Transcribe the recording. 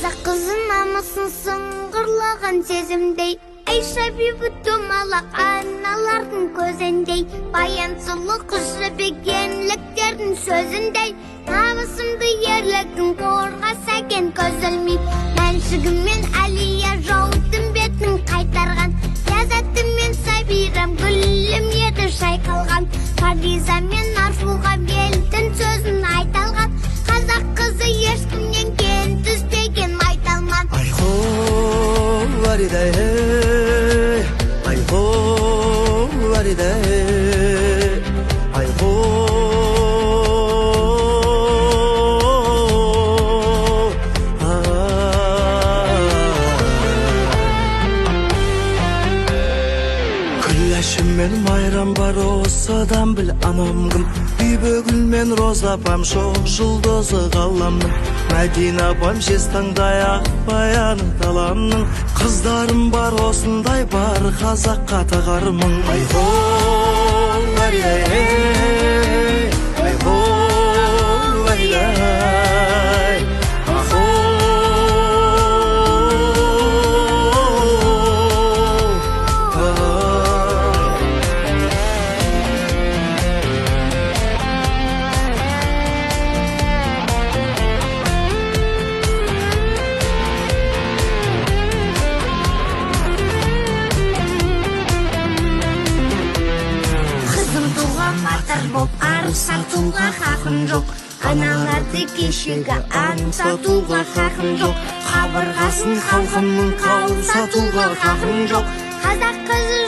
Қазақ қызы намысын сыңғырлаған сезімдей, Айша бибі домалақ аналардың көзіндей, баян сұлу қыз жібегенліктердің сөзіндей, намысымды ерлігін қорғаса екен көз ілмей. Мәншігіммен Әлия жаудың бетін қайтарған, ләззатымен Сабирам гүлім еді шайқалған, Фариза мен Арфуға белдің сөзін айталған, қазақ қызы ешкімнен кем түспеген майталман. Айхо варидай, айхо варидай, айхо Күләшіммен майрам бар осыдан біл анам кім, Бибігүл мен Роза апам шоқ жұлдызы ғаламның, Мәдина апам жез таңдай ақ баяны таламның, қыздарым бар осындай бар қазаққа тағармын. Айхо варидай, айхо варидай, ахо Батыр боп арыз сатуға хақын жоқ, аналарды кешегі аңсатуға хақын жоқ, қабырғасын халқымның қаусатуға хақын жоқ. Қазақ қызы